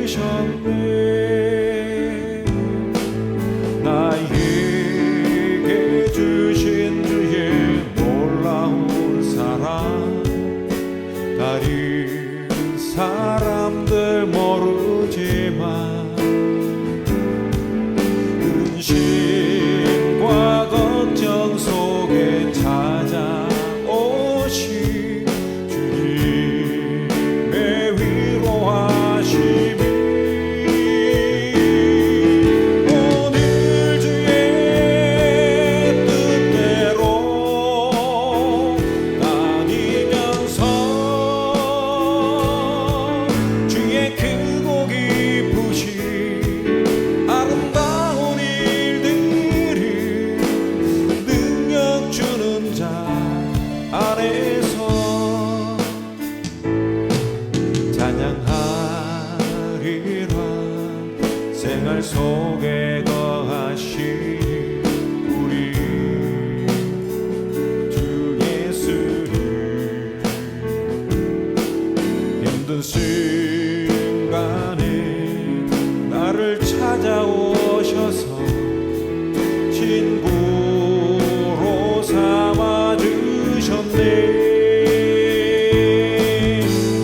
주셨네. 나에게 주신 주의 놀라운 사랑, 다른 사람들 모르지만 근심과 걱정 속에 찾아오신 주님의 위로하심이 오늘 주의 뜻대로 다니면서 주의 크고 깊으신 아름다운 일들을 능력 주는 자 안에서 찬양하리라. 생활 속에 거하시니 우리 주 예수를 힘든 순간에 나를 찾아오셔서 친구로 삼아주셨네.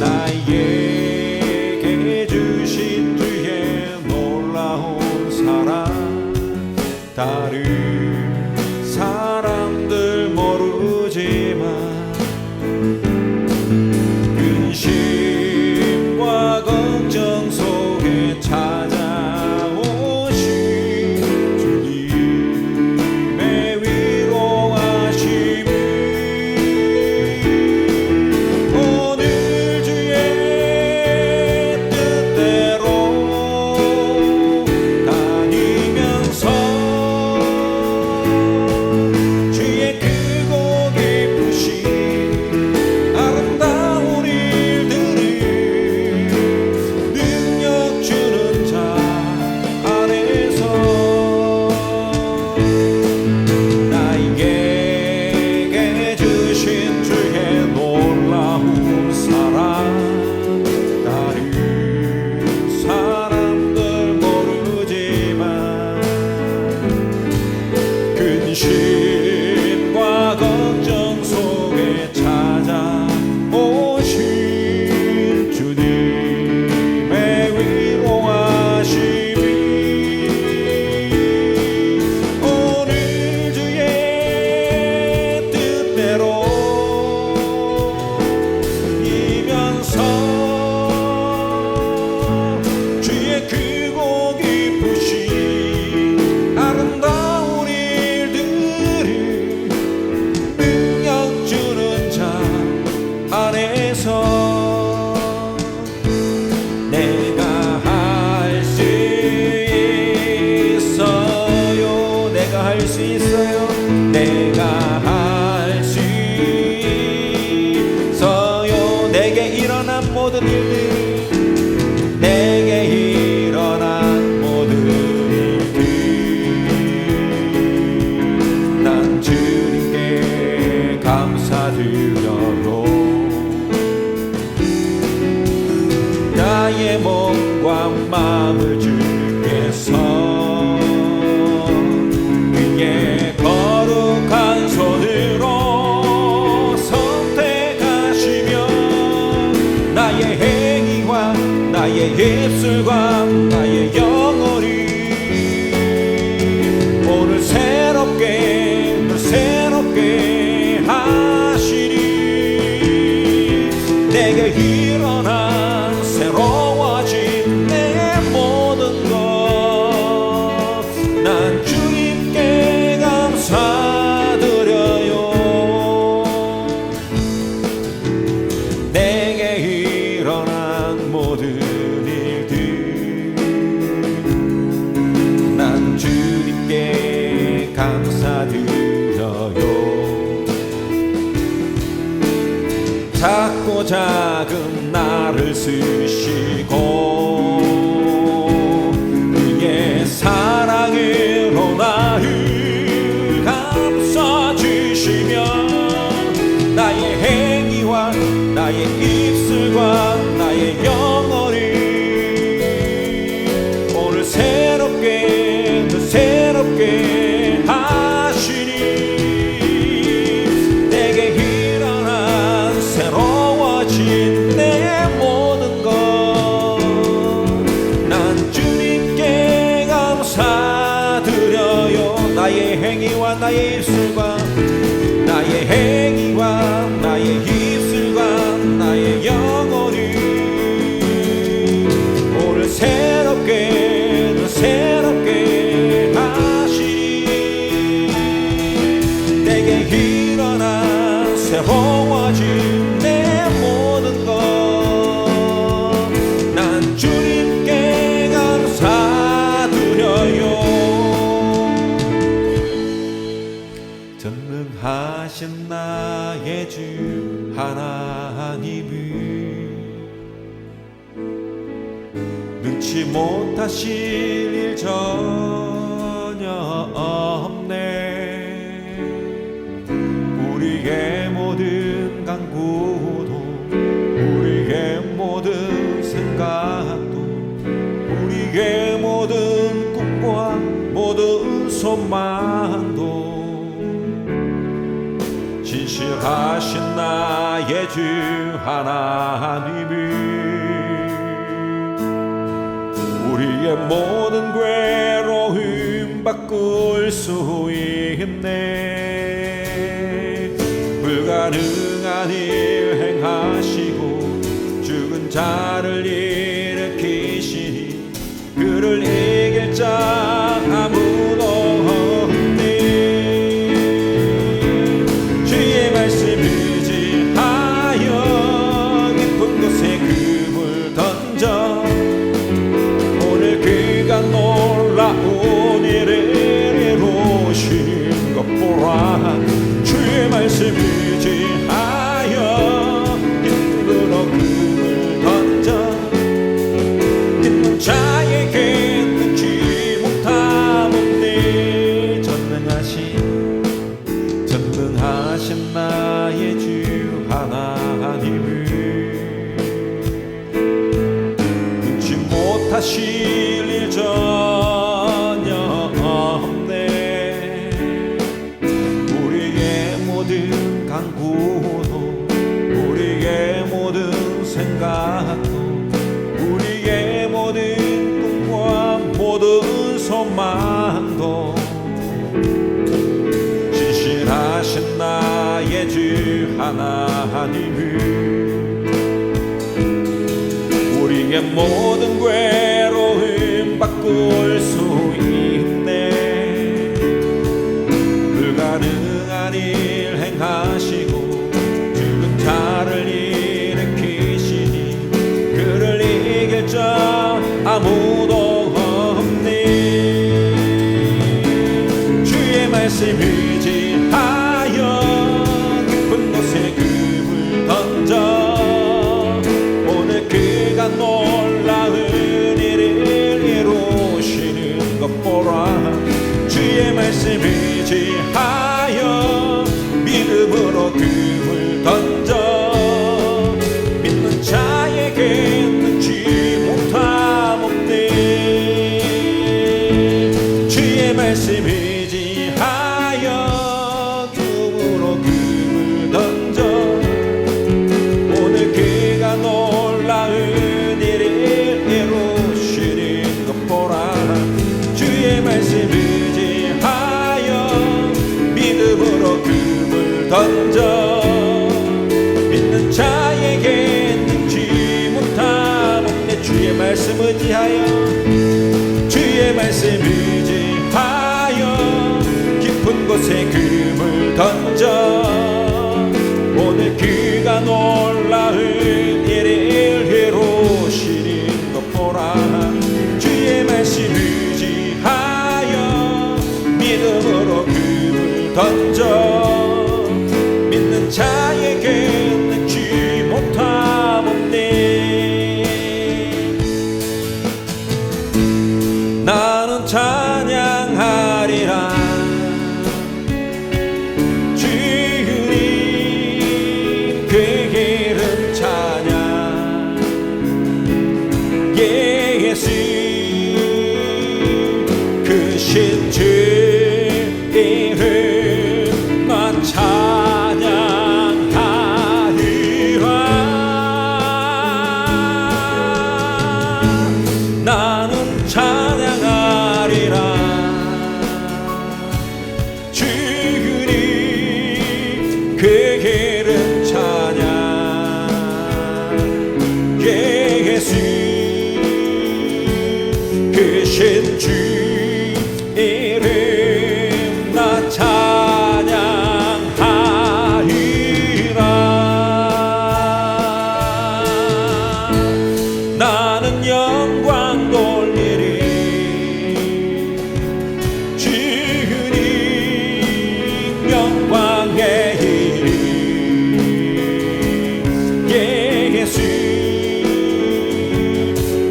나에게 주신 주의 놀라운 사랑, 다른 사람들 모르지만 근심과 걱정 속에 찾아오신 주님의 위로하심이 오늘 주의 뜻대로 다니면서 주의 크고 깊으신 아름다운 일들을 능력 주는 자 안에서 나에게 주신 주의 놀라운 사랑, 다른 사람들 모르지만 근심과 걱정 속에 찾아오신 주님의 위로하심이 오늘 주의 뜻대로 이면서 주의 크고 깊으신 아름다운 일들을 능력 주는 자 안에서 내가 할 수 있어요. 내가 할 수 있어요. 내가 할 수 있어요. 내게 일어난 모든 일들, 내게 일어난 모든 일들 난 주님께 감사드려요. 나의 몸과 마음을 주께서 그의 거룩한 손으로 선택하시며 나의 행위와 나의 입술과 나의 영혼이 오늘 새롭게 하시니 내게 일어난 새로워진 내 모든 것 난 주님께 감사드려요. 내게 일어난 모든 일들 난 주님께 감사드려요. 작고 작은 나를 쓰시고 그의 사랑으로 나를 감싸주시며 나의 행위와 나의 입술과 나의 영혼을 가진 내 모든 것 난 주님께 감사드려요. 전능하신 나의 주 하나님은 능치 못하실 일 전혀 없네. 우리의 모든 간구도 우리의 모든 생각도 우리의 모든 꿈과 모든 소망도 진실하신 나의 주 하나님이 우리의 모든 괴로움 바꿀 수 있네. 불가능한 일 행하시고 죽은 자를 일으키시니 그를 이길 자 아무도 없네. 주의 말씀 의지하여 깊은 곳에 금을 던져 오늘 그가 놀라운 일을 이루신 것 보라. 주의 말씀 의지하여 힘으로 금을 던져 있는 자에게 능치 못함없네. 전능하신 나의 주 하나님을 능치 못하실 일 전혀 없네. 우리의 모든 간구도 우리의 모든 생각도 우리의 모든 꿈과 모든 소망도 진실하신 나의 주 하나님을 우리의 모든 괴로움 바꿀 수 있네. 불가능한 일 행하시고 죽은 자를 일으키시니 그를 이길 자 아무도 없네. 주의 말씀 의지하여 깊은 곳에 금을 던져 오늘 그가 놀라운 일을 이루시는 것 보라. 주의 말씀 의지하여 믿음으로 금을 던져 믿는 자에게 능치 못함 없네. 주의 말씀 의지하여 금으로 금을 던져 오늘 그가 놀라운 일을 이루시는 것 보라. 주의 말씀 의지하여 믿음으로 금을 던져 믿는 자에게 능치 못함 없네. 주의 말씀 의지하여 주의 말씀 의지하여 깊은 곳에 금을 던져 오늘 그가 놀라운 일을 이루시는 것 보라. 주의 말씀 의지하여 믿음으로 금을 던져 믿는 자에게 능치 못함 없네. 나는 찬양하리라 주님 그 이름 찬양. 예수 그 신주 이름 난 찬양하리라. 나는 찬양하리라 주님 그 이름 찬양.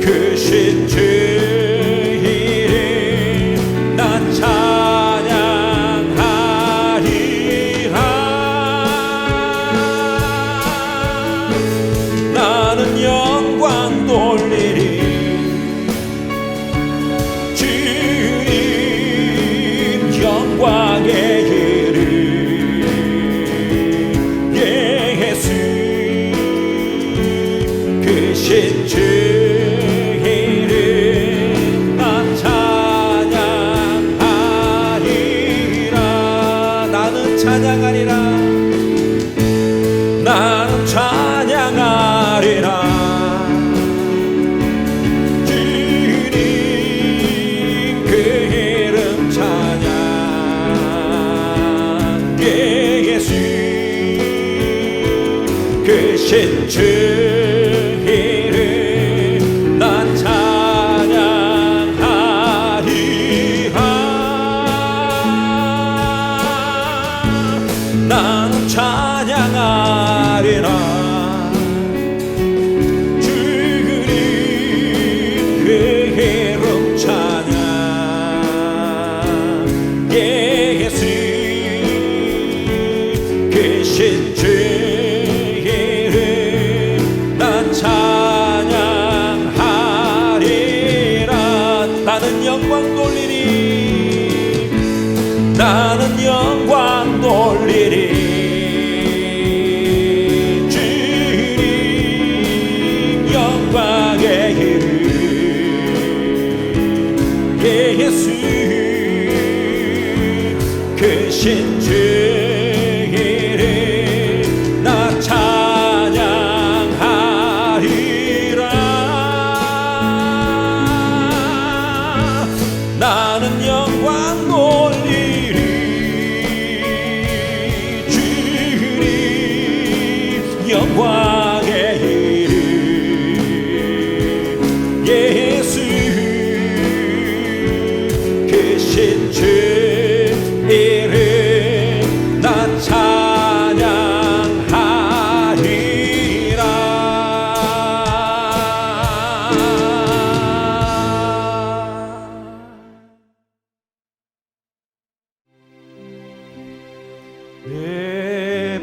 크신 주 이름 난 찬양하리라. 나는 영광 돌리리. 주님 영광의 이름 예수 크신 주 이름 난 찬양하리라. 나는 찬양하리라. 나는 찬양하리라. 주님 그 이름 찬양 예수 크신 주 이름 난 찬양하리라. 나는 찬양하리라. 주님 그 이름 찬양 예수 크신 주 이름 난 찬양하리라. 나는 영광 돌리리. 나는 영광 돌리리. 주님 영광의 이름 예수 크신 주 이름 나 찬양하리라. 나는 영광 돌리리. 주님 영광의 이름 예수 크신 주 이름 나 찬양하리라. 내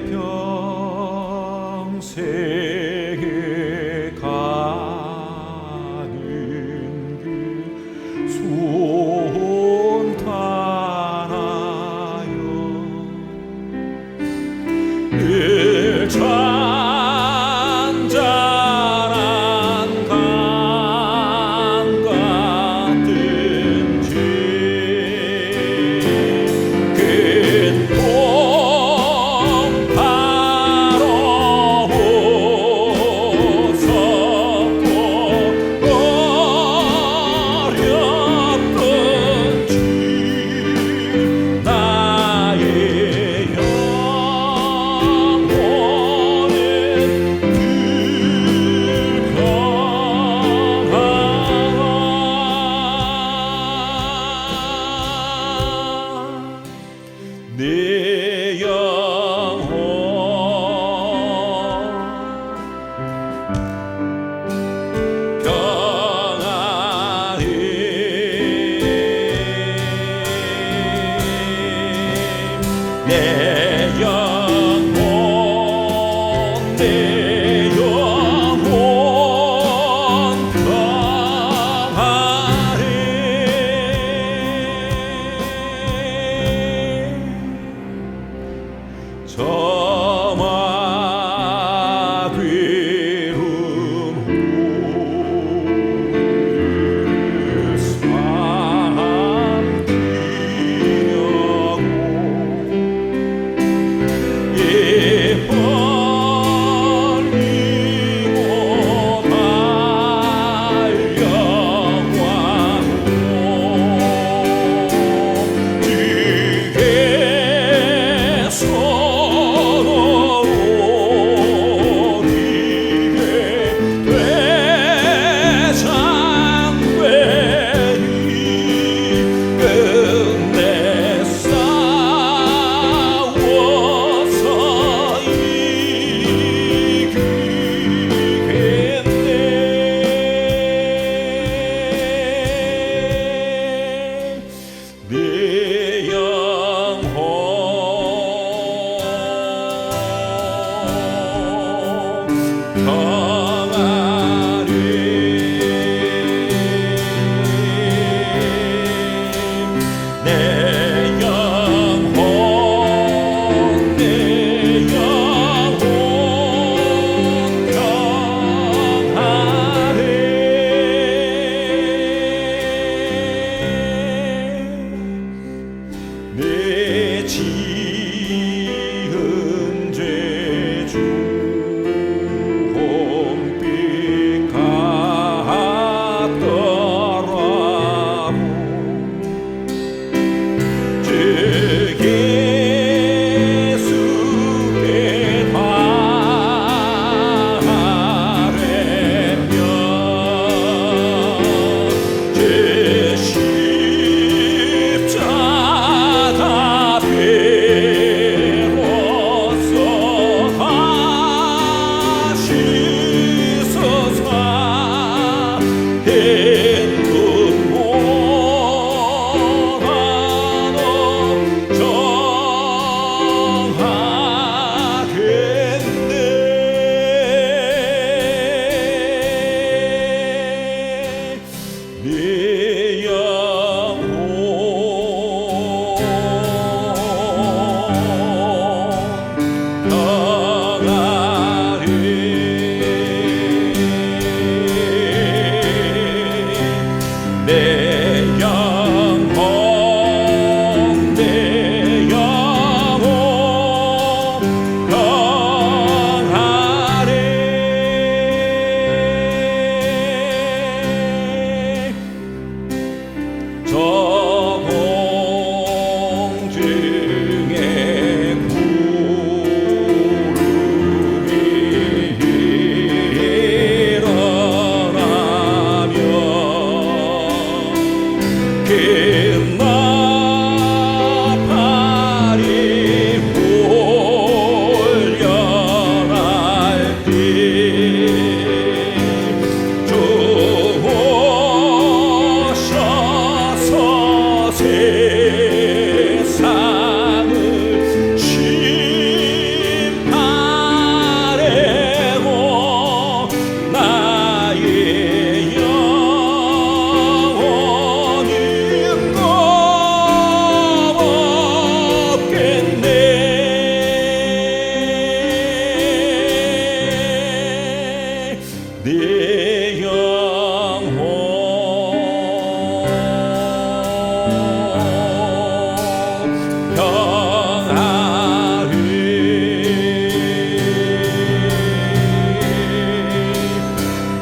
평생에 가는 길 손탄하여 늘 잔잔한 강 같은지 큰 봄 바로 섰고 어렵던 길 나의 내 영혼 평안히 내 영혼 저마 괴로움 삼키려고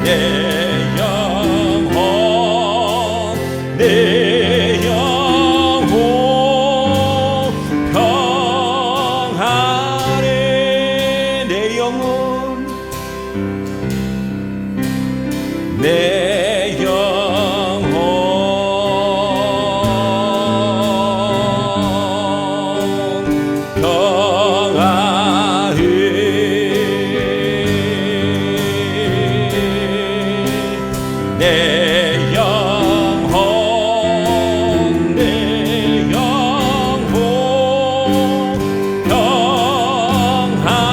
내 영혼 내 영혼 평안해 내 영혼 내 영혼 평안해 내 영혼 내 영혼 평안해.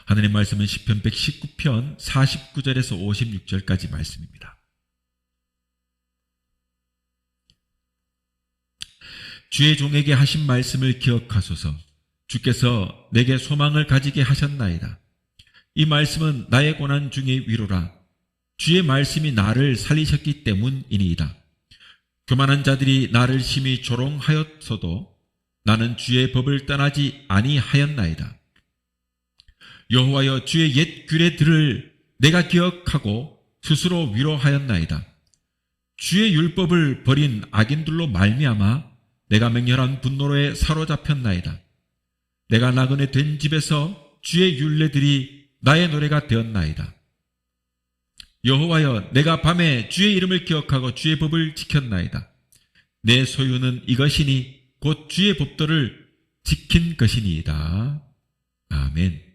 하나님 말씀은 시편 119편 49절에서 56절까지 말씀입니다. 주의 종에게 하신 말씀을 기억하소서. 주께서 내게 소망을 가지게 하셨나이다. 이 말씀은 나의 고난 중의 위로라. 주의 말씀이 나를 살리셨기 때문이니이다. 교만한 자들이 나를 심히 조롱하였어도 나는 주의 법을 떠나지 아니하였나이다. 여호와여, 주의 옛 규례들을 내가 기억하고 스스로 위로하였나이다. 주의 율법을 버린 악인들로 말미암아 내가 맹렬한 분노로에 사로잡혔나이다. 내가 나그네 된 집에서 주의 율례들이 나의 노래가 되었나이다. 여호와여, 내가 밤에 주의 이름을 기억하고 주의 법을 지켰나이다. 내 소유는 이것이니 곧 주의 법도를 지킨 것이니이다. 아멘.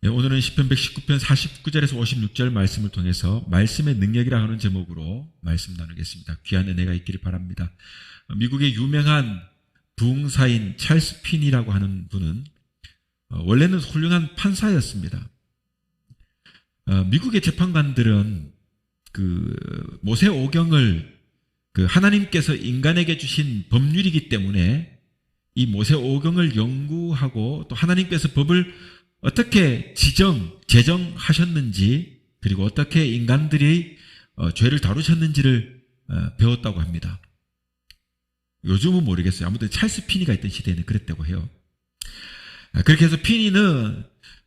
네, 오늘은 시편 119편 49절에서 56절 말씀을 통해서 말씀의 능력이라 하는 제목으로 말씀 나누겠습니다. 귀한 은혜가 있기를 바랍니다. 미국의 유명한 부흥사인 찰스 핀이라고 하는 분은 원래는 훌륭한 판사였습니다. 미국의 재판관들은 그 모세오경을 하나님께서 인간에게 주신 법률이기 때문에 이 모세오경을 연구하고 또 하나님께서 법을 어떻게 제정하셨는지 그리고 어떻게 인간들이 죄를 다루셨는지를 배웠다고 합니다. 요즘은 모르겠어요. 아무튼 찰스 피니가 있던 시대에는 그랬다고 해요. 그렇게 해서 피니는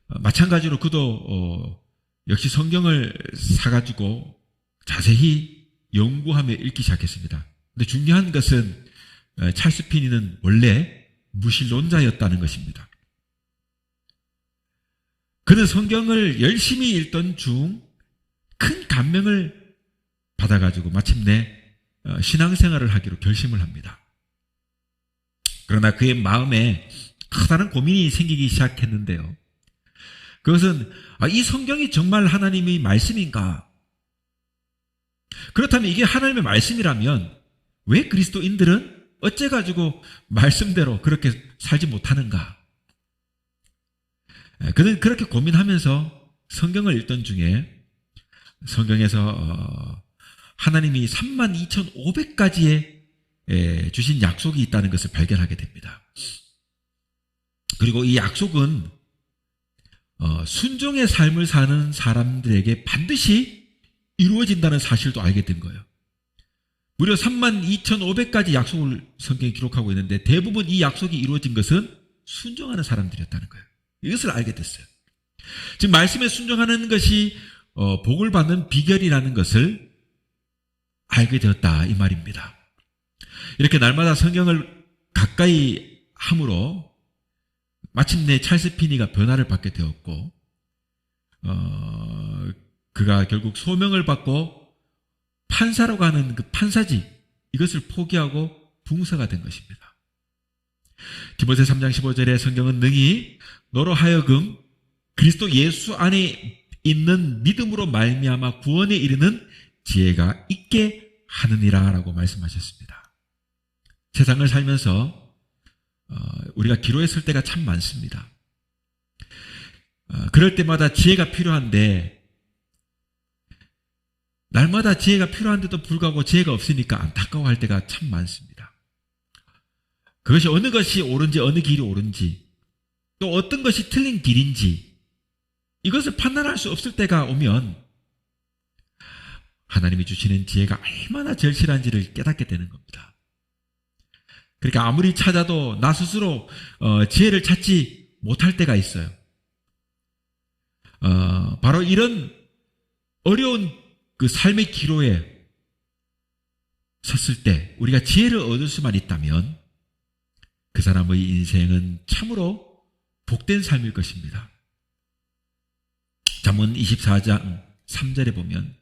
마찬가지로 그도 역시 성경을 사가지고 자세히 연구하며 읽기 시작했습니다. 근데 중요한 것은 찰스 피니는 원래 무신론자였다는 것입니다. 그는 성경을 열심히 읽던 중 큰 감명을 받아가지고 마침내 신앙생활을 하기로 결심을 합니다. 그러나 그의 마음에 커다란 고민이 생기기 시작했는데요. 그것은 이 성경이 정말 하나님의 말씀인가? 그렇다면 이게 하나님의 말씀이라면 왜 그리스도인들은 어째가지고 말씀대로 그렇게 살지 못하는가? 그는 그렇게 고민하면서 성경을 읽던 중에 성경에서 하나님이 32,500가지의 주신 약속이 있다는 것을 발견하게 됩니다. 그리고 이 약속은 순종의 삶을 사는 사람들에게 반드시 이루어진다는 사실도 알게 된 거예요. 무려 32,500가지 약속을 성경에 기록하고 있는데 대부분 이 약속이 이루어진 것은 순종하는 사람들이었다는 거예요. 이것을 알게 됐어요. 지금 말씀에 순종하는 것이 복을 받는 비결이라는 것을 알게 되었다 이 말입니다. 이렇게 날마다 성경을 가까이 함으로 마침내 찰스 피니가 변화를 받게 되었고 그가 결국 소명을 받고 판사로 가는 그 판사직 이것을 포기하고 부흥사가 된 것입니다. 디모데 3장 15절에 성경은 능히 너로 하여금 그리스도 예수 안에 있는 믿음으로 말미암아 구원에 이르는 지혜가 있게 하느니라 라고 말씀하셨습니다. 세상을 살면서 우리가 기로에 설 때가 참 많습니다. 그럴 때마다 지혜가 필요한데 날마다 지혜가 필요한데도 불구하고 지혜가 없으니까 안타까워할 때가 참 많습니다. 그것이 어느 것이 옳은지 어느 길이 옳은지 또 어떤 것이 틀린 길인지 이것을 판단할 수 없을 때가 오면 하나님이 주시는 지혜가 얼마나 절실한지를 깨닫게 되는 겁니다. 그러니까 아무리 찾아도 나 스스로 지혜를 찾지 못할 때가 있어요. 바로 이런 어려운 그 삶의 기로에 섰을 때 우리가 지혜를 얻을 수만 있다면 그 사람의 인생은 참으로 복된 삶일 것입니다. 잠언 24장 3절에 보면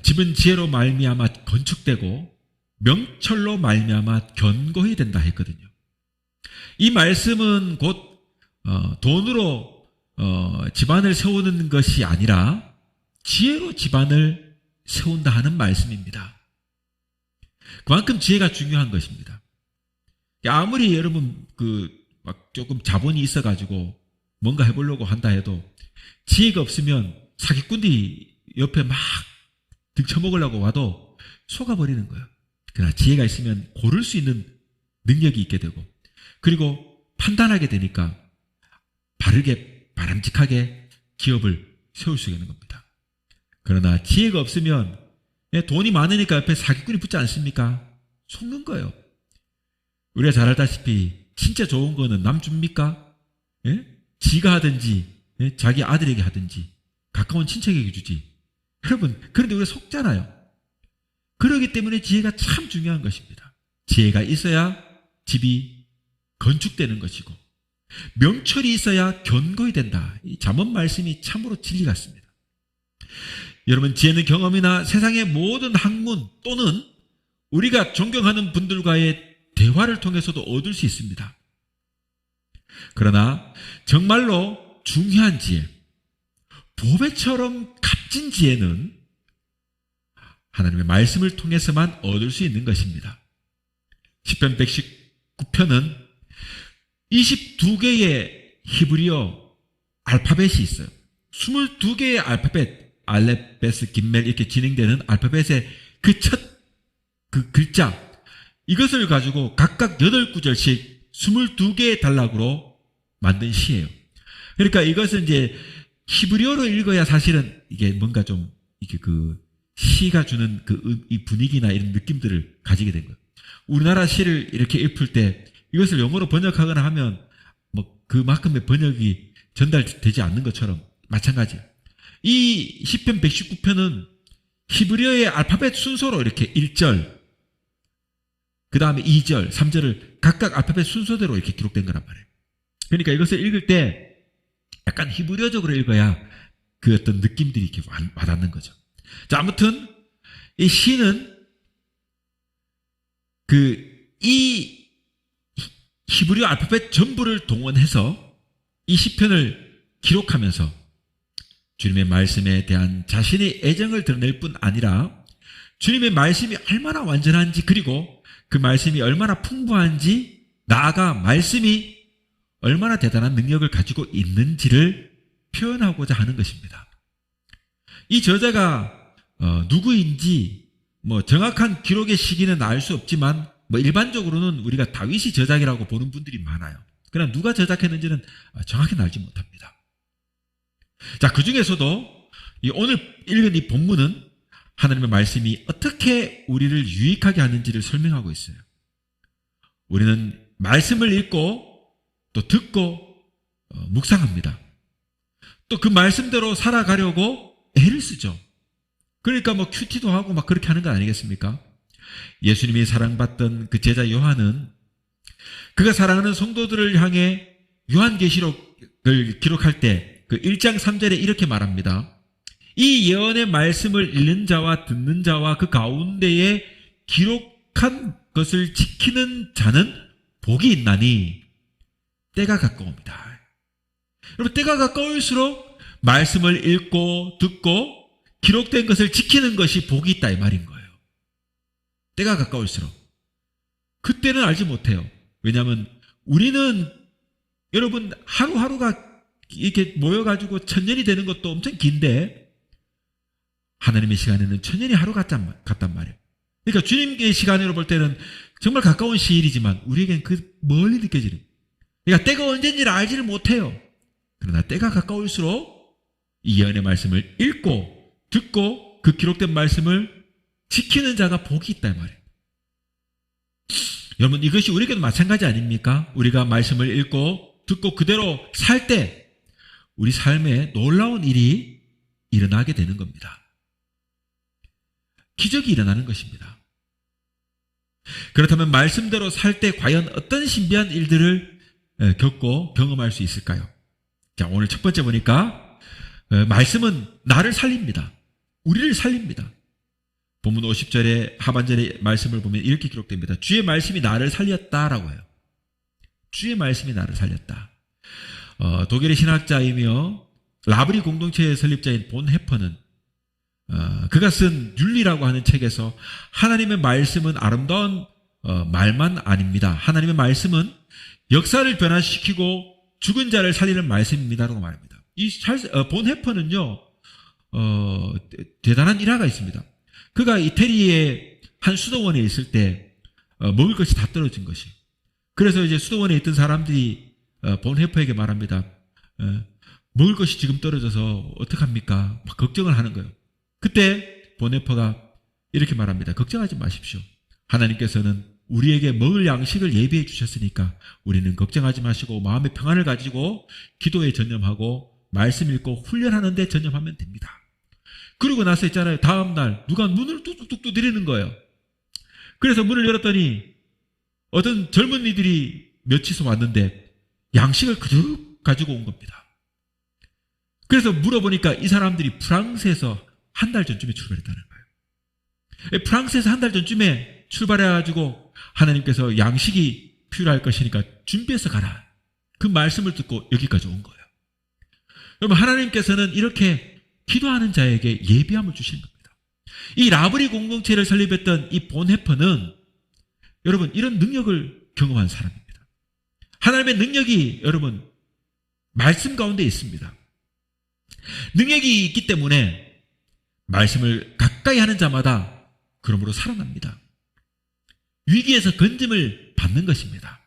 집은 지혜로 말미암아 건축되고 명철로 말미암아 견고히 된다 했거든요. 이 말씀은 곧 돈으로 집안을 세우는 것이 아니라 지혜로 집안을 세운다 하는 말씀입니다. 그만큼 지혜가 중요한 것입니다. 아무리 여러분 막 조금 자본이 있어가지고 뭔가 해보려고 한다 해도 지혜가 없으면 사기꾼들이 옆에 막 등쳐먹으려고 와도 속아버리는 거예요. 그러나 지혜가 있으면 고를 수 있는 능력이 있게 되고 그리고 판단하게 되니까 바르게 바람직하게 기업을 세울 수 있는 겁니다. 그러나 지혜가 없으면 돈이 많으니까 옆에 사기꾼이 붙지 않습니까? 속는 거예요. 우리가 잘 알다시피 진짜 좋은 거는 남 줍니까? 지가 하든지 자기 아들에게 하든지 가까운 친척에게 주지. 여러분 그런데 우리가 속잖아요. 그러기 때문에 지혜가 참 중요한 것입니다. 지혜가 있어야 집이 건축되는 것이고 명철이 있어야 견고히 된다. 이 잠언 말씀이 참으로 진리 같습니다. 여러분 지혜는 경험이나 세상의 모든 학문 또는 우리가 존경하는 분들과의 대화를 통해서도 얻을 수 있습니다. 그러나 정말로 중요한 지혜, 보배처럼 값진 지혜는 하나님의 말씀을 통해서만 얻을 수 있는 것입니다. 시편 119편은 22개의 히브리어 알파벳이 있어요. 22개의 알파벳, 알렙, 김멜 이렇게 진행되는 알파벳의 그 첫 그 글자 이것을 가지고 각각 8구절씩 22개의 단락으로 만든 시예요. 그러니까 이것은 이제 히브리어로 읽어야 사실은 이게 뭔가 좀 이게 그 시가 주는 이 분위기나 이런 느낌들을 가지게 된 거예요. 우리나라 시를 이렇게 읽을 때 이것을 영어로 번역하거나 하면 뭐 그만큼의 번역이 전달되지 않는 것처럼 마찬가지예요. 이 시편 119편은 히브리어의 알파벳 순서로 이렇게 1절, 그 다음에 2절, 3절을 각각 알파벳 순서대로 이렇게 기록된 거란 말이에요. 그러니까 이것을 읽을 때 약간 히브리어적으로 읽어야 그 어떤 느낌들이 이렇게 와닿는 거죠. 자, 아무튼 이 시는 이 히브리어 알파벳 전부를 동원해서 이 시편을 기록하면서 주님의 말씀에 대한 자신의 애정을 드러낼 뿐 아니라 주님의 말씀이 얼마나 완전한지 그리고 그 말씀이 얼마나 풍부한지 나아가 말씀이 얼마나 대단한 능력을 가지고 있는지를 표현하고자 하는 것입니다. 이 저자가 누구인지 뭐 정확한 기록의 시기는 알 수 없지만 뭐 일반적으로는 우리가 다윗이 저작이라고 보는 분들이 많아요. 그러나 누가 저작했는지는 정확히는 알지 못합니다. 자, 그 중에서도 오늘 읽은 이 본문은 하나님의 말씀이 어떻게 우리를 유익하게 하는지를 설명하고 있어요. 우리는 말씀을 읽고 또 듣고 묵상합니다. 또 그 말씀대로 살아가려고 애를 쓰죠. 그러니까 뭐 큐티도 하고 막 그렇게 하는 거 아니겠습니까? 예수님이 사랑받던 그 제자 요한은 그가 사랑하는 성도들을 향해 요한계시록을 기록할 때 그 1장 3절에 이렇게 말합니다. 이 예언의 말씀을 읽는 자와 듣는 자와 그 가운데에 기록한 것을 지키는 자는 복이 있나니 때가 가까웁니다. 여러분, 때가 가까울수록 말씀을 읽고 듣고 기록된 것을 지키는 것이 복이 있다 이 말인 거예요. 때가 가까울수록. 그때는 알지 못해요. 왜냐하면 우리는 여러분 하루하루가 이렇게 모여가지고 천년이 되는 것도 엄청 긴데 하나님의 시간에는 천년이 하루 같단 말이에요. 그러니까 주님의 시간으로 볼 때는 정말 가까운 시일이지만 우리에겐 그 멀리 느껴지는. 그러니까 때가 언제인지를 알지를 못해요. 그러나 때가 가까울수록 이 예언의 말씀을 읽고 듣고 그 기록된 말씀을 지키는 자가 복이 있다 이 말이에요. 여러분, 이것이 우리에게도 마찬가지 아닙니까? 우리가 말씀을 읽고 듣고 그대로 살 때 우리 삶에 놀라운 일이 일어나게 되는 겁니다. 기적이 일어나는 것입니다. 그렇다면 말씀대로 살 때 과연 어떤 신비한 일들을 겪고 경험할 수 있을까요? 자, 오늘 첫 번째 보니까 말씀은 나를 살립니다. 우리를 살립니다. 본문 50절의 하반절의 말씀을 보면 이렇게 기록됩니다. 주의 말씀이 나를 살렸다라고 해요. 주의 말씀이 나를 살렸다. 독일의 신학자이며 라브리 공동체의 설립자인 본 헤퍼는 그가 쓴 윤리라고 하는 책에서 하나님의 말씀은 아름다운 말만 아닙니다. 하나님의 말씀은 역사를 변화시키고 죽은 자를 살리는 말씀입니다라고 말합니다. 이 본 헤퍼는요, 대단한 일화가 있습니다. 그가 이태리의 한 수도원에 있을 때 먹을 것이 다 떨어진 것이. 그래서 이제 수도원에 있던 사람들이 본 헤퍼에게 말합니다. 먹을 것이 지금 떨어져서 어떡합니까? 막 걱정을 하는 거예요. 그때 본 헤퍼가 이렇게 말합니다. 걱정하지 마십시오. 하나님께서는 우리에게 먹을 양식을 예비해 주셨으니까 우리는 걱정하지 마시고 마음의 평안을 가지고 기도에 전념하고 말씀 읽고 훈련하는 데 전념하면 됩니다. 그러고 나서 있잖아요. 다음날 누가 문을 뚝뚝뚝 두드리는 거예요. 그래서 문을 열었더니 어떤 젊은이들이 몇이서 왔는데 양식을 그득 가지고 온 겁니다. 그래서 물어보니까 이 사람들이 프랑스에서 한 달 전쯤에 출발했다는 거예요. 프랑스에서 한 달 전쯤에 출발해가지고 하나님께서 양식이 필요할 것이니까 준비해서 가라. 그 말씀을 듣고 여기까지 온 거예요. 여러분, 하나님께서는 이렇게 기도하는 자에게 예비함을 주시는 겁니다. 이 라브리 공동체를 설립했던 이 본 헤퍼는 여러분 이런 능력을 경험한 사람입니다. 하나님의 능력이 여러분 말씀 가운데 있습니다. 능력이 있기 때문에 말씀을 가까이 하는 자마다 그러므로 살아납니다. 위기에서 건짐을 받는 것입니다.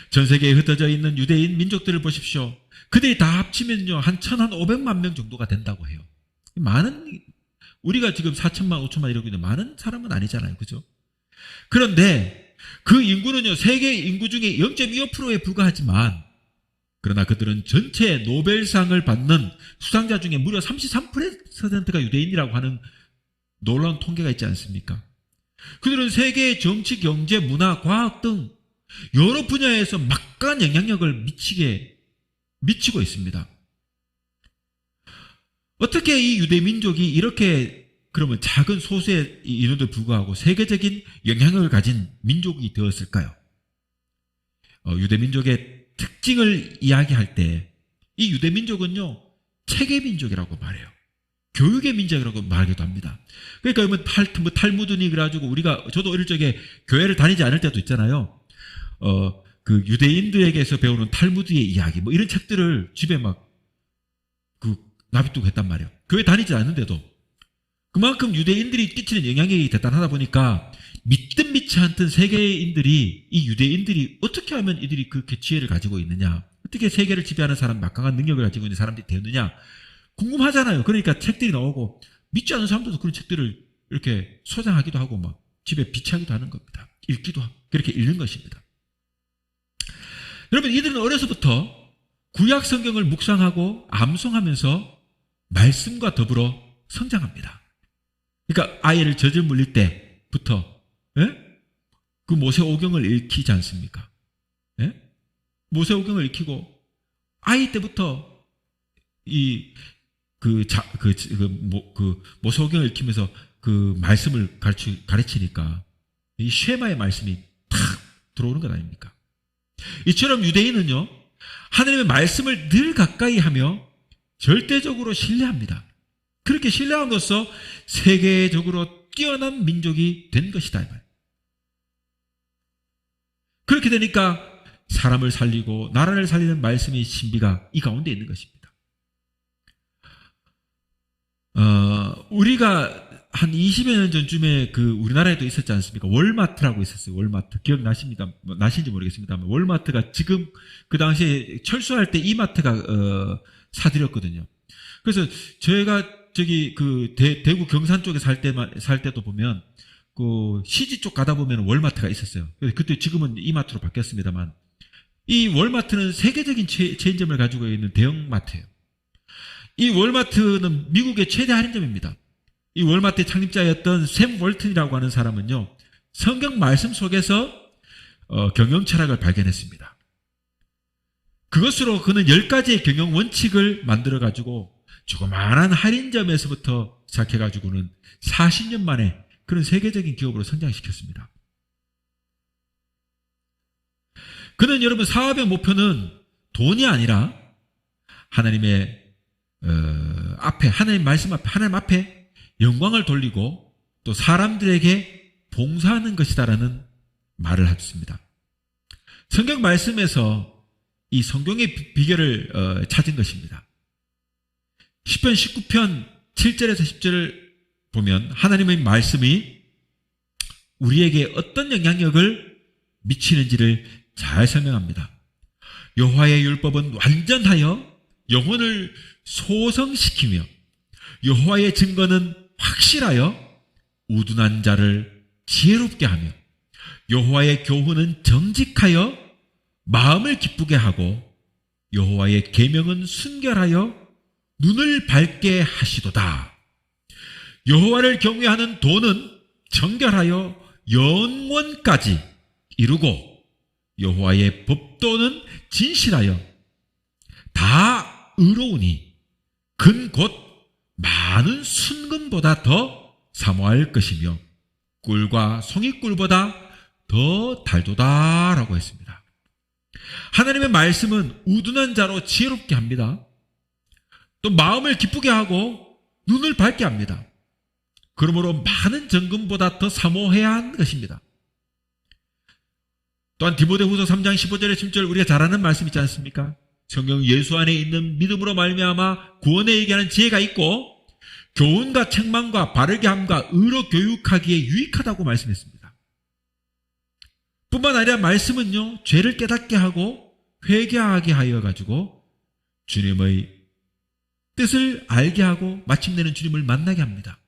전 세계에 흩어져 있는 유대인 민족들을 보십시오. 그들이 다 합치면요 한 1,500만 명 정도가 된다고 해요. 많은, 우리가 지금 4천만 5천만 이러고 있는데 많은 사람은 아니잖아요. 그죠? 그런데 그 인구는요 세계 인구 중에 0.25%에 불과하지만 그러나 그들은 전체 노벨상을 받는 수상자 중에 무려 33%가 유대인이라고 하는 놀라운 통계가 있지 않습니까? 그들은 세계 정치, 경제, 문화, 과학 등 여러 분야에서 막강한 영향력을 미치고 있습니다. 어떻게 이 유대 민족이 이렇게 그러면 작은 소수의 인원도 불구하고 세계적인 영향력을 가진 민족이 되었을까요? 유대 민족의 특징을 이야기할 때 이 유대 민족은요 체계 민족이라고 말해요. 교육의 민족이라고 말하기도 합니다. 그러니까 뭐 탈무드니 그래가지고 저도 어릴 적에 교회를 다니지 않을 때도 있잖아요. 그 유대인들에게서 배우는 탈무드의 이야기 뭐 이런 책들을 집에 막 놔두고 했단 말이에요. 교회 다니지 않는데도 그만큼 유대인들이 끼치는 영향력이 대단하다 보니까 믿든 믿지 않든 세계인들이 이 유대인들이 어떻게 하면 이들이 그렇게 지혜를 가지고 있느냐, 어떻게 세계를 지배하는 사람, 막강한 능력을 가지고 있는 사람들이 되느냐 궁금하잖아요. 그러니까 책들이 나오고 믿지 않는 사람들도 그런 책들을 이렇게 소장하기도 하고 막 집에 비치하기도 하는 겁니다. 읽기도 하고 그렇게 읽는 것입니다. 여러분, 이들은 어려서부터 구약 성경을 묵상하고 암송하면서 말씀과 더불어 성장합니다. 그러니까 아이를 젖을 물릴 때부터 그 모세오경을 읽히지 않습니까? 모세오경을 읽히고 아이 때부터 모세오경을 읽히면서 그 말씀을 가르치니까 이 쉐마의 말씀이 탁 들어오는 것 아닙니까? 이처럼 유대인은요 하나님의 말씀을 늘 가까이 하며 절대적으로 신뢰합니다. 그렇게 신뢰함으로써 세계적으로 뛰어난 민족이 된 것이다. 그렇게 되니까 사람을 살리고 나라를 살리는 말씀의 신비가 이 가운데 있는 것입니다. 우리가 한 20여 년 전쯤에 우리나라에도 있었지 않습니까? 월마트라고 있었어요. 월마트. 나신지 모르겠습니다만 월마트가 지금 그 당시에 철수할 때 이마트가 사들였거든요. 그래서 저희가 대구 경산 쪽에 살 때도 보면 그 시지 쪽 가다 보면 월마트가 있었어요. 그때 지금은 이마트로 바뀌었습니다만 이 월마트는 세계적인 체인점을 가지고 있는 대형마트예요. 이 월마트는 미국의 최대 할인점입니다. 이 월마트의 창립자였던 샘 월튼이라고 하는 사람은요, 성경 말씀 속에서 경영 철학을 발견했습니다. 그것으로 그는 10가지의 경영 원칙을 만들어가지고 조그마한 할인점에서부터 시작해가지고는 40년 만에 그런 세계적인 기업으로 성장시켰습니다. 그는 여러분 사업의 목표는 돈이 아니라 하나님의 앞에, 하나님 말씀 앞에, 하나님 앞에 영광을 돌리고 또 사람들에게 봉사하는 것이다라는 말을 했습니다. 성경 말씀에서 이 성경의 비결을 찾은 것입니다. 시편 19편 7절에서 10절을 보면 하나님의 말씀이 우리에게 어떤 영향력을 미치는지를 잘 설명합니다. 여호와의 율법은 완전하여 영혼을 소성시키며 여호와의 증거는 확실하여 우둔한 자를 지혜롭게 하며 여호와의 교훈은 정직하여 마음을 기쁘게 하고 여호와의 계명은 순결하여 눈을 밝게 하시도다. 여호와를 경외하는 도는 정결하여 영원까지 이루고 여호와의 법도는 진실하여 다 의로우니 근 곧 많은 순금보다 더 사모할 것이며 꿀과 송이꿀보다 더 달도다라고 했습니다. 하나님의 말씀은 우둔한 자로 지혜롭게 합니다. 또 마음을 기쁘게 하고 눈을 밝게 합니다. 그러므로 많은 정금보다 더 사모해야 하는 것입니다. 또한 디모데후서 3장 15절에 16절 우리가 잘 아는 말씀 있지 않습니까? 성경 예수 안에 있는 믿음으로 말미암아 구원에 얘기하는 지혜가 있고 교훈과 책망과 바르게 함과 의로 교육하기에 유익하다고 말씀했습니다. 뿐만 아니라 말씀은요, 죄를 깨닫게 하고 회개하게 하여 가지고 주님의 뜻을 알게 하고 마침내는 주님을 만나게 합니다.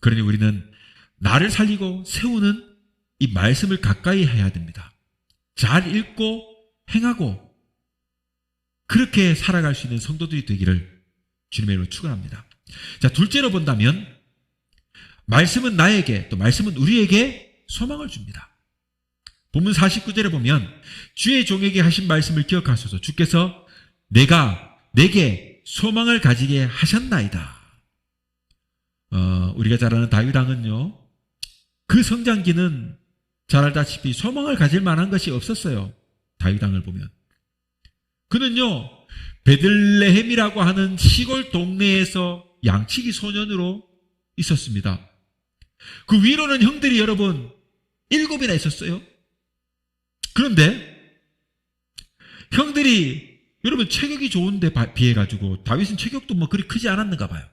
그러니 우리는 나를 살리고 세우는 이 말씀을 가까이 해야 됩니다. 잘 읽고 행하고 그렇게 살아갈 수 있는 성도들이 되기를 주님의 이름으로 축원합니다. 자, 둘째로 본다면 말씀은 나에게 또 말씀은 우리에게 소망을 줍니다. 본문 49절에 보면 주의 종에게 하신 말씀을 기억하소서. 주께서 내게 소망을 가지게 하셨나이다. 우리가 잘 아는 다윗 왕은요, 그 성장기는 잘 알다시피 소망을 가질 만한 것이 없었어요. 다윗 왕을 보면 그는요, 베들레헴이라고 하는 시골 동네에서 양치기 소년으로 있었습니다. 그 위로는 형들이 여러분 7이나 있었어요. 그런데 형들이 여러분 체격이 좋은데 비해 가지고 다윗은 체격도 뭐 그리 크지 않았는가 봐요.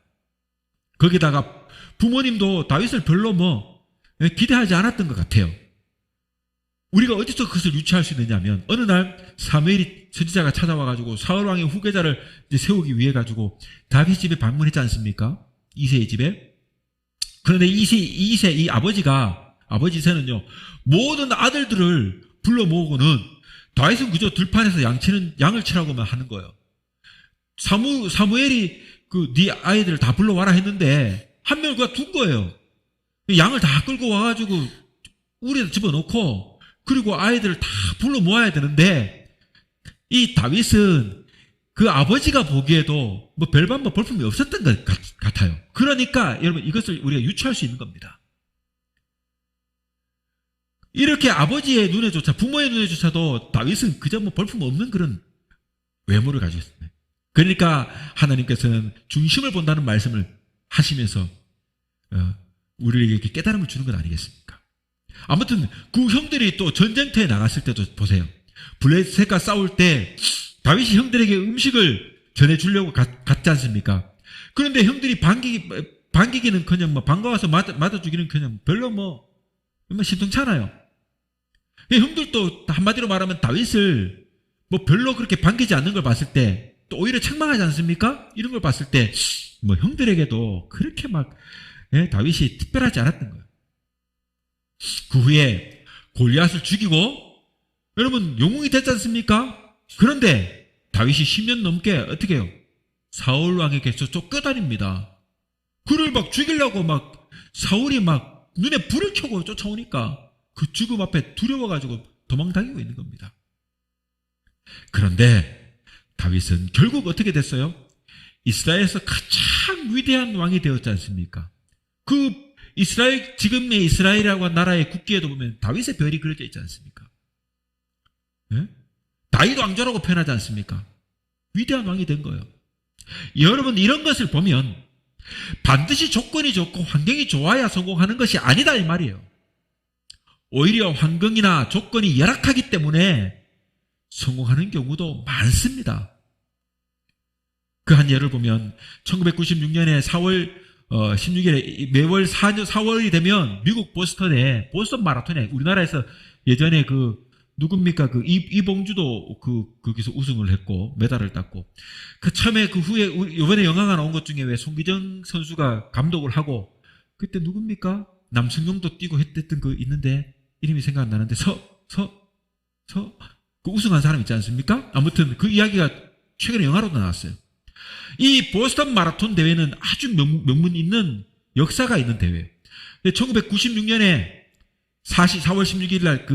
거기다가 부모님도 다윗을 별로 기대하지 않았던 것 같아요. 우리가 어디서 그것을 유추할 수 있느냐면 어느 날 사무엘이 선지자가 찾아와 가지고 사울 왕의 후계자를 이제 세우기 위해 가지고 다윗 집에 방문했지 않습니까? 이새의 집에. 그런데 이새 이 아버지 이새는요, 모든 아들들을 불러 모으고는 다윗은 그저 들판에서 양을 치라고만 하는 거예요. 사무엘이 네 아이들을 다 불러와라 했는데 한 명을 그냥 둔 거예요. 양을 다 끌고 와가지고 우리에다 집어넣고 그리고 아이들을 다 불러 모아야 되는데 이 다윗은 그 아버지가 보기에도 별반 볼품이 없었던 것 같아요. 그러니까 여러분 이것을 우리가 유추할 수 있는 겁니다. 이렇게 아버지의 눈에조차 부모의 눈에조차도 다윗은 그저 볼품 없는 그런 외모를 가지고 있습니다. 그러니까 하나님께서는 중심을 본다는 말씀을 하시면서 우리에게 이렇게 깨달음을 주는 것 아니겠습니까? 아무튼 그 형들이 또 전쟁터에 나갔을 때도 보세요. 블레셋과 싸울 때 다윗이 형들에게 음식을 전해주려고 갔지 않습니까? 그런데 형들이 반기기는커녕 반가워서 맞아주기는커녕 별로 심통찮아요. 형들도 한마디로 말하면 다윗을 별로 그렇게 반기지 않는 걸 봤을 때 또 오히려 책망하지 않습니까? 이런 걸 봤을 때 뭐 형들에게도 그렇게 막 다윗이 특별하지 않았던 거예요. 그 후에 골리앗을 죽이고 여러분 영웅이 됐지 않습니까? 그런데 다윗이 10년 넘게 어떻게 해요? 사울 왕에게 쫓겨다닙니다. 그를 막 죽이려고 막 사울이 막 눈에 불을 켜고 쫓아오니까 그 죽음 앞에 두려워가지고 도망다니고 있는 겁니다. 그런데 다윗은 결국 어떻게 됐어요? 이스라엘에서 가장 위대한 왕이 되었지 않습니까? 그 이스라엘, 지금의 이스라엘이라고 한 나라의 국기에도 보면 다윗의 별이 그려져 있지 않습니까? 네? 다윗 왕조라고 표현하지 않습니까? 위대한 왕이 된 거예요. 여러분 이런 것을 보면 반드시 조건이 좋고 환경이 좋아야 성공하는 것이 아니다 이 말이에요. 오히려 환경이나 조건이 열악하기 때문에 성공하는 경우도 많습니다. 그 한 예를 보면 1996년에 4월 16일에 매월 4월이 되면 미국 보스턴에 보스턴 마라톤에 우리나라에서 예전에 누굽니까? 이봉주도 거기서 우승을 했고, 메달을 땄고. 처음에 그 후에, 이번에 영화가 나온 것 중에 왜 송기정 선수가 감독을 하고, 그때 누굽니까? 남성용도 뛰고 했던 있는데, 이름이 생각 안 나는데, 그 우승한 사람 있지 않습니까? 아무튼 그 이야기가 최근에 영화로도 나왔어요. 이 보스턴 마라톤 대회는 아주 명문 있는 역사가 있는 대회. 1996년에 4월 16일 날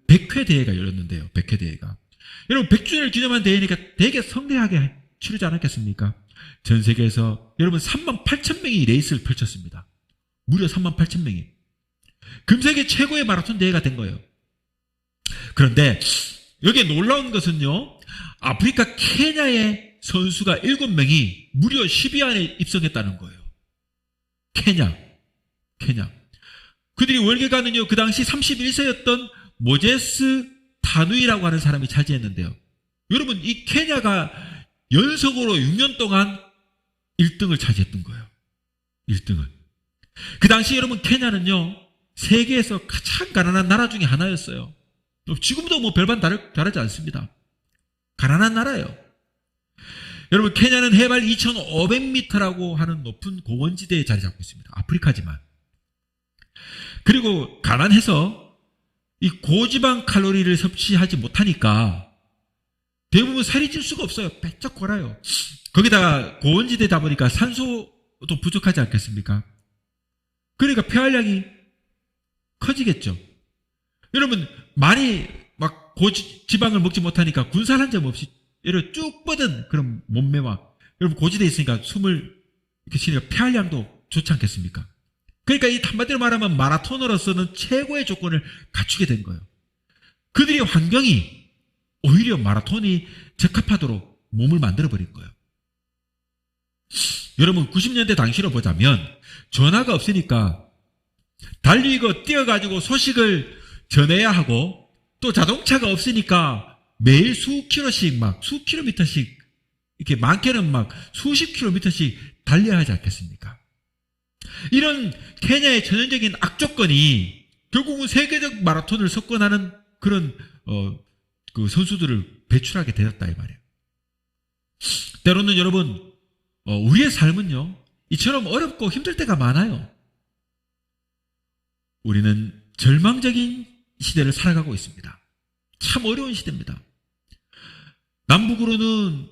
100회 대회가 열렸는데요. 100회 대회가. 여러분 100주년을 기념한 대회니까 되게 성대하게 치르지 않았겠습니까? 전 세계에서 여러분 38,000명이 레이스를 펼쳤습니다. 무려 38,000명이. 금세계 최고의 마라톤 대회가 된 거예요. 그런데 여기에 놀라운 것은요. 아프리카 케냐의 선수가 7명이 무려 10위 안에 입성했다는 거예요. 케냐. 그들이 월계가는요. 그 당시 31세였던 모제스 타누이라고 하는 사람이 차지했는데요. 여러분 이 케냐가 연속으로 6년 동안 1등을 차지했던 거예요. 1등을. 그 당시 여러분 케냐는요. 세계에서 가장 가난한 나라 중에 하나였어요. 지금도 뭐 별반 다르지 않습니다. 가난한 나라예요. 여러분 케냐는 해발 2,500m라고 하는 높은 고원지대에 자리 잡고 있습니다. 아프리카지만. 그리고 가난해서 이 고지방 칼로리를 섭취하지 못하니까 대부분 살이 찔 수가 없어요. 빼쩍 골아요. 거기다가 고원지대다 보니까 산소도 부족하지 않겠습니까? 그러니까 폐활량이 커지겠죠. 여러분 많이 막 고지방을 먹지 못하니까 군살 한 점 없이 이렇게 쭉 뻗은 그런 몸매와 여러분 고지대에 있으니까 숨을 이렇게 쉬니까 폐활량도 좋지 않겠습니까? 그러니까 이 한마디로 말하면 마라토너로서는 최고의 조건을 갖추게 된 거예요. 그들의 환경이 오히려 마라톤이 적합하도록 몸을 만들어버린 거예요. 여러분 90년대 당시로 보자면 전화가 없으니까 달리고 뛰어가지고 소식을 전해야 하고 또 자동차가 없으니까 매일 수 킬로미터씩 이렇게 많게는 막 수십 킬로미터씩 달려야 하지 않겠습니까? 이런 케냐의 전형적인 악조건이 결국은 세계적 마라톤을 석권하는 그런 그 선수들을 배출하게 되었다 이 말이에요. 때로는 여러분 우리의 삶은요 이처럼 어렵고 힘들 때가 많아요. 우리는 절망적인 시대를 살아가고 있습니다. 참 어려운 시대입니다. 남북으로는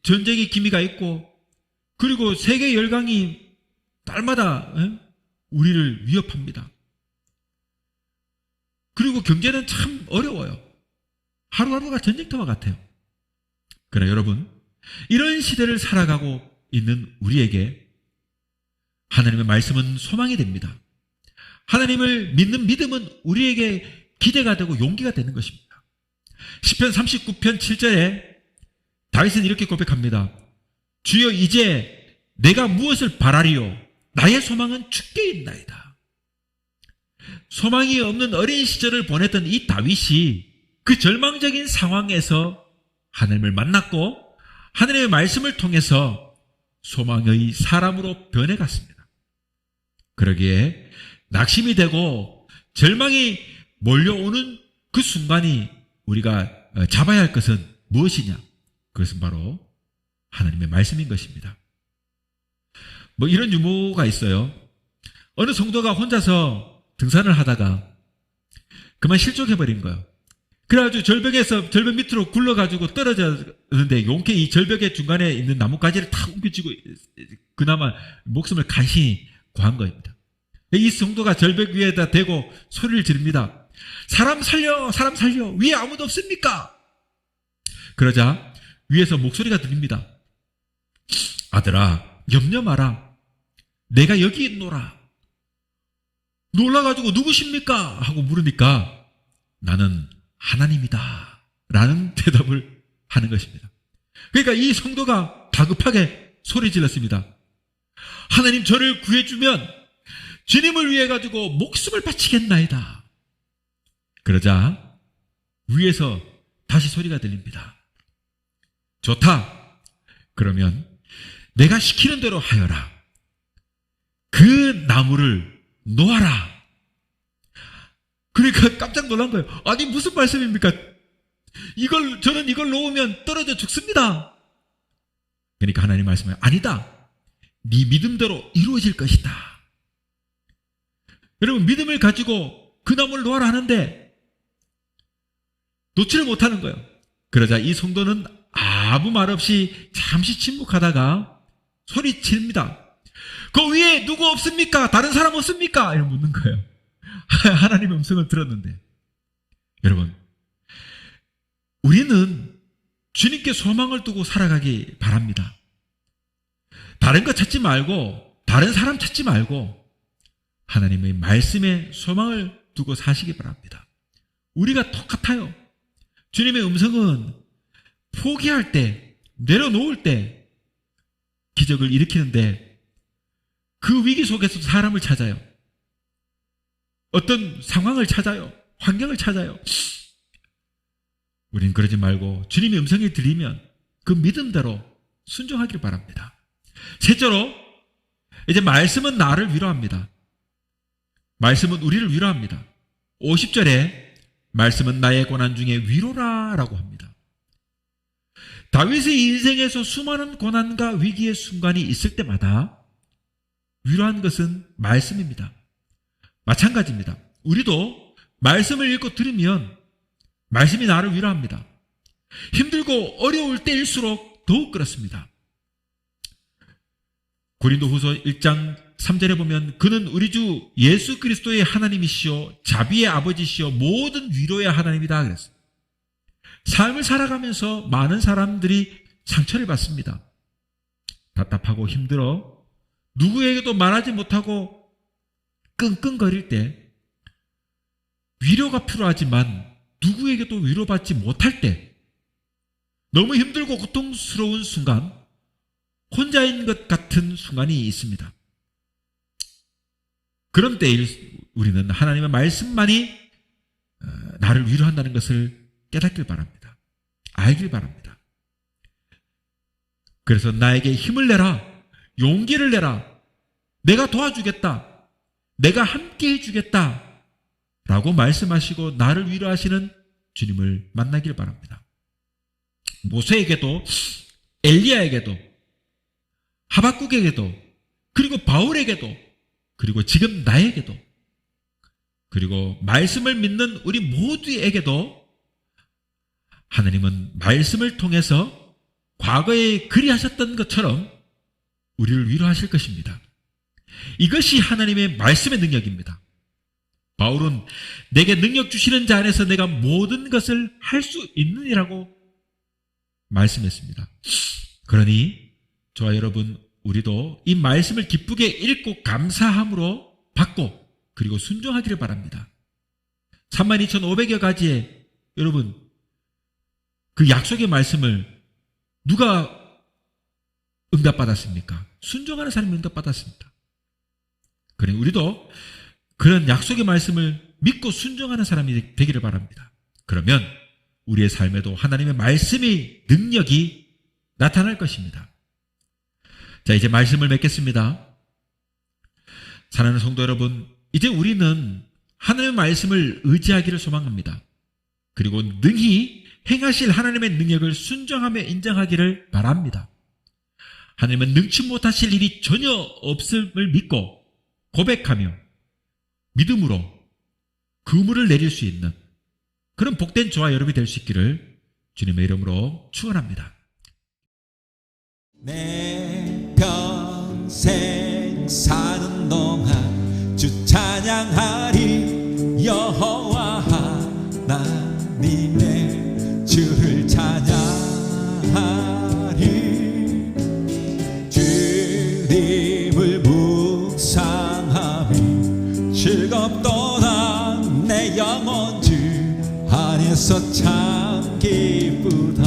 전쟁의 기미가 있고 그리고 세계 열강이 날마다 우리를 위협합니다. 그리고 경제는 참 어려워요. 하루하루가 전쟁터와 같아요. 그러나 여러분 이런 시대를 살아가고 있는 우리에게 하나님의 말씀은 소망이 됩니다. 하나님을 믿는 믿음은 우리에게 기대가 되고 용기가 되는 것입니다. 시편 39편 7절에 다윗은 이렇게 고백합니다. 주여 이제 내가 무엇을 바라리요? 나의 소망은 주께 있나이다. 소망이 없는 어린 시절을 보냈던 이 다윗이 그 절망적인 상황에서 하나님을 만났고 하나님의 말씀을 통해서 소망의 사람으로 변해갔습니다. 그러기에 낙심이 되고 절망이 몰려오는 그 순간이 우리가 잡아야 할 것은 무엇이냐? 그것은 바로 하나님의 말씀인 것입니다. 뭐 이런 유머가 있어요. 어느 성도가 혼자서 등산을 하다가 그만 실족해버린 거예요. 그래가지고 절벽 밑으로 굴러가지고 떨어졌는데 용케 이 절벽의 중간에 있는 나뭇가지를 탁 움켜쥐고 그나마 목숨을 간신히 구한 겁니다. 이 성도가 절벽 위에다 대고 소리를 지릅니다. 사람 살려, 사람 살려, 위에 아무도 없습니까? 그러자 위에서 목소리가 들립니다. 아들아, 염려 마라. 내가 여기 있노라. 놀라가지고 누구십니까? 하고 물으니까 나는 하나님이다 라는 대답을 하는 것입니다. 그러니까 이 성도가 다급하게 소리 질렀습니다. 하나님, 저를 구해주면 주님을 위해 가지고 목숨을 바치겠나이다. 그러자 위에서 다시 소리가 들립니다. 좋다. 그러면 내가 시키는 대로 하여라. 그 나무를 놓아라. 그러니까 깜짝 놀란 거예요. 아니, 무슨 말씀입니까? 저는 이걸 놓으면 떨어져 죽습니다. 그러니까 하나님 말씀하세요. 아니다. 네 믿음대로 이루어질 것이다. 여러분, 믿음을 가지고 그 나무를 놓아라 하는데 놓지를 못하는 거예요. 그러자 이 성도는 아무 말 없이 잠시 침묵하다가 소리칩니다. 그 위에 누구 없습니까? 다른 사람 없습니까? 이렇게 묻는 거예요. 하나님의 음성을 들었는데. 여러분, 우리는 주님께 소망을 두고 살아가기 바랍니다. 다른 거 찾지 말고, 다른 사람 찾지 말고 하나님의 말씀에 소망을 두고 사시기 바랍니다. 우리가 똑같아요. 주님의 음성은 포기할 때, 내려놓을 때 기적을 일으키는데 그 위기 속에서 사람을 찾아요. 어떤 상황을 찾아요. 환경을 찾아요. 우린 그러지 말고 주님의 음성이 들리면 그 믿음대로 순종하길 바랍니다. 셋째로, 이제 말씀은 나를 위로합니다. 말씀은 우리를 위로합니다. 50절에 말씀은 나의 고난 중에 위로라 라고 합니다. 다윗의 인생에서 수많은 고난과 위기의 순간이 있을 때마다 위로한 것은 말씀입니다. 마찬가지입니다. 우리도 말씀을 읽고 들으면 말씀이 나를 위로합니다. 힘들고 어려울 때일수록 더욱 그렇습니다. 고린도후서 1장 3절에 보면 그는 우리 주 예수 그리스도의 하나님이시요 자비의 아버지시요 모든 위로의 하나님이다 그랬어요. 삶을 살아가면서 많은 사람들이 상처를 받습니다. 답답하고 힘들어 누구에게도 말하지 못하고 끙끙거릴 때 위로가 필요하지만 누구에게도 위로받지 못할 때 너무 힘들고 고통스러운 순간 혼자인 것 같은 순간이 있습니다. 그런 때에 우리는 하나님의 말씀만이 나를 위로한다는 것을 깨닫길 바랍니다. 알길 바랍니다. 그래서 나에게 힘을 내라, 용기를 내라, 내가 도와주겠다, 내가 함께 해주겠다 라고 말씀하시고 나를 위로하시는 주님을 만나길 바랍니다. 모세에게도 엘리야에게도 하박국에게도 그리고 바울에게도 그리고 지금 나에게도 그리고 말씀을 믿는 우리 모두에게도 하나님은 말씀을 통해서 과거에 그리하셨던 것처럼 우리를 위로하실 것입니다. 이것이 하나님의 말씀의 능력입니다. 바울은 내게 능력 주시는 자 안에서 내가 모든 것을 할 수 있느니라고 말씀했습니다. 그러니 저와 여러분, 우리도 이 말씀을 기쁘게 읽고 감사함으로 받고 그리고 순종하기를 바랍니다. 32,500여 가지의 여러분 그 약속의 말씀을 누가 응답받았습니까? 순종하는 사람이 응답받았습니다. 그러니 우리도 그런 약속의 말씀을 믿고 순종하는 사람이 되기를 바랍니다. 그러면 우리의 삶에도 하나님의 말씀의 능력이 나타날 것입니다. 자, 이제 말씀을 맺겠습니다. 사랑하는 성도 여러분, 이제 우리는 하나님의 말씀을 의지하기를 소망합니다. 그리고 능히 행하실 하나님의 능력을 순종하며 인정하기를 바랍니다. 하나님은 능치 못하실 일이 전혀 없음을 믿고 고백하며 믿음으로 그물을 내릴 수 있는 그런 복된 저와 여러분이 될 수 있기를 주님의 이름으로 축원합니다. 내 평생 사는 동안 주 찬양하리. 여호와 하나님의 주를 찬양하리. 주님을 묵상하며 즐겁도다. 내 영혼 주 안에서 참 기쁘다.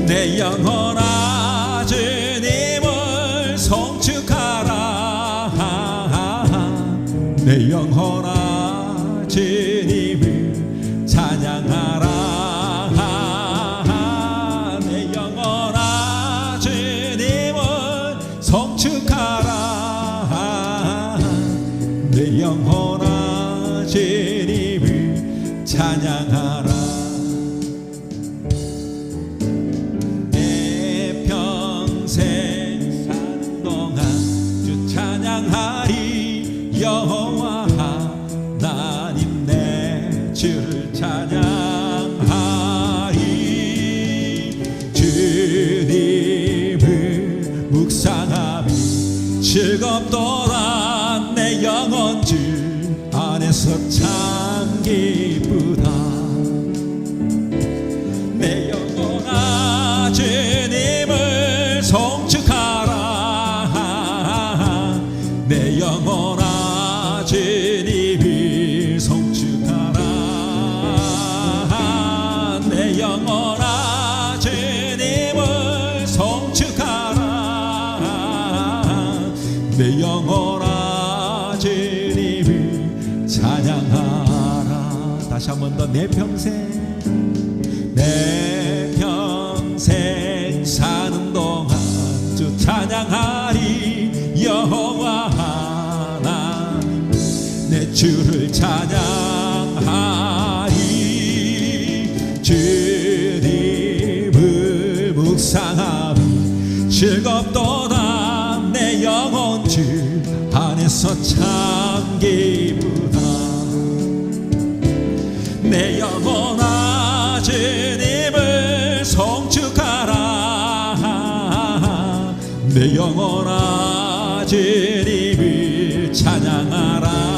내 영혼아 주님을 송축하라. 내 영혼아 주님을 찬양하라. 내 영혼아 주님을 송축하라. 내 영혼아 주님을 찬양하라. 여호와 하나님 내 주를 찬양하리. 주님을 묵상하며 즐겁도다. 내 영혼 주 안에서 참 기쁘다. 내 영혼아 주님을 송축하라. 내 영혼아 주님을 송축하라. 내 영혼아 주님을 송축하라. 내 영혼아 주님을 찬양하라. 다시 한 번 더. 내 평생 사는 동안 주 찬양하리. 여호와 내 주를 찬양하리. 주님을 묵상하며 즐겁도다. 내 영혼 주 안에서 참 기쁘다. 내 영혼아 주님을 송축하라. 내 영혼아 주님을 찬양하라.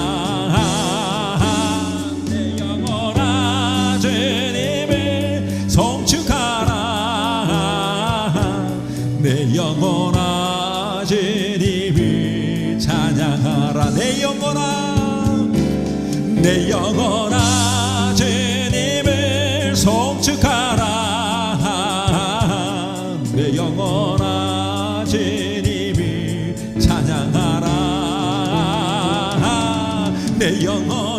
내 영혼아 주님을 찬양하라. 내 영혼아 내 영혼아 주님을 송축하라. 내 영혼아 주님을 찬양하라. 내 영혼